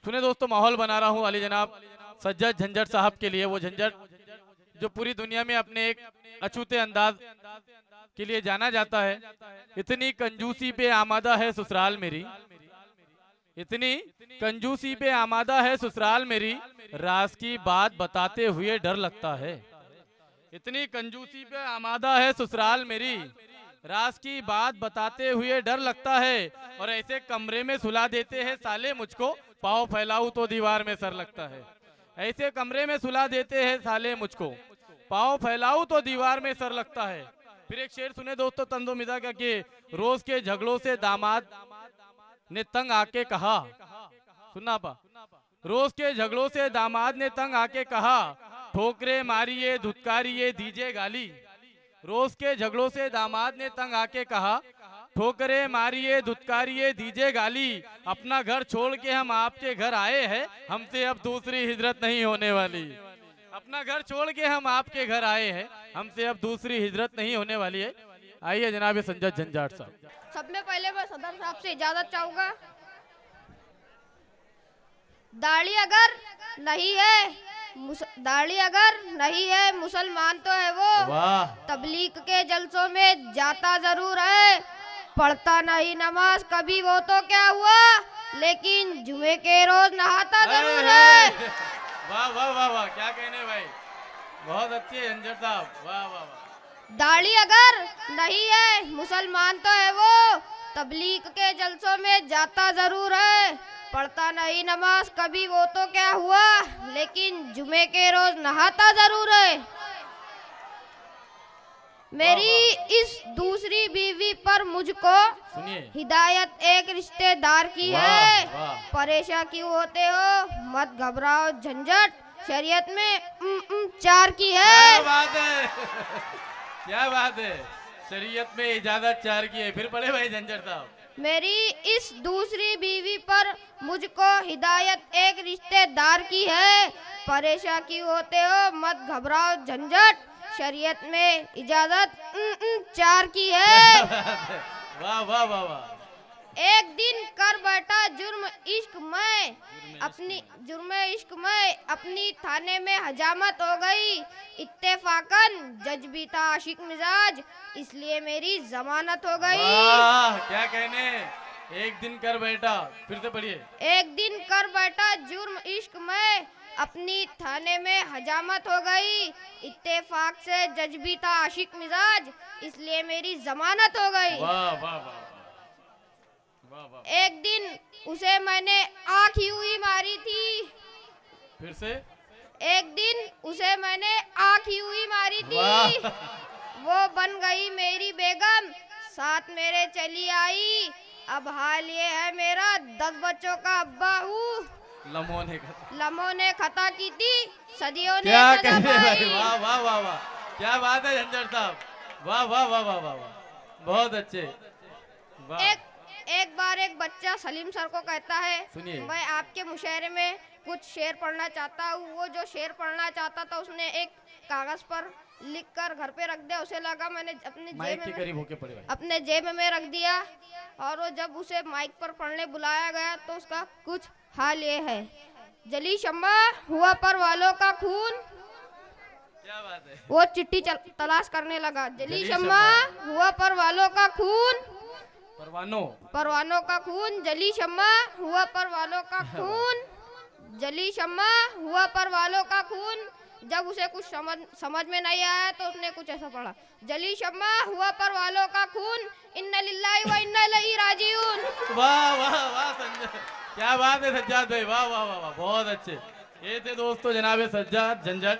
सुने दोस्तों, माहौल बना रहा हूँ अली जनाब सज्जद झंझट साहब के लिए। वो झंझट जो पूरी दुनिया में अपने एक अछूते अंदाज के लिए जाना जाता है। इतनी कंजूसी पे आमादा है ससुराल मेरी, इतनी कंजूसी पे आमादा है ससुराल मेरी, राज की बात बताते हुए डर लगता है। इतनी कंजूसी पे आमादा है ससुराल मेरी, राज की बात बताते हुए डर लगता है। और ऐसे कमरे में सुला देते हैं साले मुझको, पाँव फैलाऊं तो दीवार में सर लगता है। ऐसे कमरे में सुला देते हैं साले मुझको, पाँव फैलाऊं तो दीवार में सर लगता है। फिर एक शेर सुने दोस्तों तंदो मिदा का कि रोज के झगड़ों से दामाद ने तंग आके कहा, सुनना पा, रोज के झगड़ों से दामाद ने तंग आके कहा, ठोकरे मारिए धुतकारिए दीजिए गाली। रोज के झगड़ों से दामाद ने तंग आके कहा, ठोकरे मारिए धुतकारिए दीजिए गाली। अपना घर छोड़ के हम आपके घर आए हैं, हमसे अब दूसरी हिजरत नहीं होने वाली। अपना घर छोड़ के हम आपके घर आए हैं, हमसे अब दूसरी हिजरत नहीं होने वाली है। आइए जनाब सज्जद झंझट साहब। सबसे पहले मैं सदर साहब से इजाजत चाहूंगा। दाढ़ी अगर नहीं है मुसलमान तो है वो। वाह। तबलीग के जलसों में जाता जरूर है, पढ़ता नहीं नमाज कभी वो तो क्या हुआ, लेकिन जुमे के रोज नहाता जरूर है। वाह वाह वाह वाह, क्या कहने भाई, बहुत अच्छे झंझट साहब, वाह वाह वाह। दाढ़ी अगर नहीं है मुसलमान तो है वो, तबलीग के जलसों में जाता जरूर है, पढ़ता नहीं नमाज कभी वो तो क्या हुआ, लेकिन जुमे के रोज नहाता जरूर है। मेरी इस दूसरी बीवी पर मुझको हिदायत एक रिश्तेदार की है। परेशान क्यों होते हो, मत घबराओ झंझट, शरीयत में चार की है। क्या बात है क्या बात है, शरीयत में इजाजत चार की है। फिर पढ़े भाई झंझट साहब। मेरी इस दूसरी बीवी पर मुझको हिदायत एक रिश्तेदार की है। परेशान क्यों होते हो, मत घबराओ झंझट, शरीयत में इजाजत चार की है। वाह वाह वाह वाह। एक दिन कर बैठा जुर्म इश्क में अपनी थाने में हजामत हो गई। इत्तेफाकन जज भी था आशिक मिजाज, इसलिए मेरी जमानत हो गई। वाह, क्या कहने, एक दिन कर बैठा, फिर से पढ़िए। एक दिन कर बैठा जुर्म इश्क में अपनी थाने में हजामत हो गई। इत्तेफाक से जज भी था आशिक मिजाज, इसलिए मेरी जमानत हो गई। वाह वाह वाह। एक दिन उसे मैंने आँख हुई मारी थी। फिर से। एक दिन उसे मैंने आँख हुई मारी थी, वो बन गई मेरी बेगम, साथ मेरे चली आई। अब हाल ये है मेरा 10 बच्चों का अब्बा हूँ। लम्हों ने खता की थी, सदियों ने क्या सजा पाई। वाह वाह वाह वाह, क्या बात है झंझट साहब, वाह वाह वाह वाह वाह, बहुत अच्छे। एक बार एक बच्चा सलीम सर को कहता है, सुनिए, मैं आपके मुशायरे में कुछ शेर पढ़ना चाहता हूँ। वो जो शेर पढ़ना चाहता था उसने एक कागज पर लिखकर घर पे रख दिया। उसे लगा मैंने अपने जेब में रख दिया, और वो जब उसे माइक पर पढ़ने बुलाया गया तो उसका कुछ हाल ये है। जली शम्मा हुआ पर वालों का खून। क्या बात है। वो चिट्ठी तलाश करने लगा। जली शम्मा हुआ पर वालों का खून, परवानों का खून। जली शम्मा हुआ पर वालों का खून, जली शम्मा हुआ पर वालों का खून। जब उसे कुछ समझ में नहीं आया तो उसने कुछ ऐसा पढ़ा, जली शम्मा हुआ पर वालों का खून, इन्ना लिल्लाहि व इन्ना इलैहि राजिऊन। वाह वाह वाह संजय, क्या बात है सज्जाद भाई, वाह वाह वाह वाह, बहुत अच्छे। ये थे दोस्तों जनाब सज्जाद झंझट।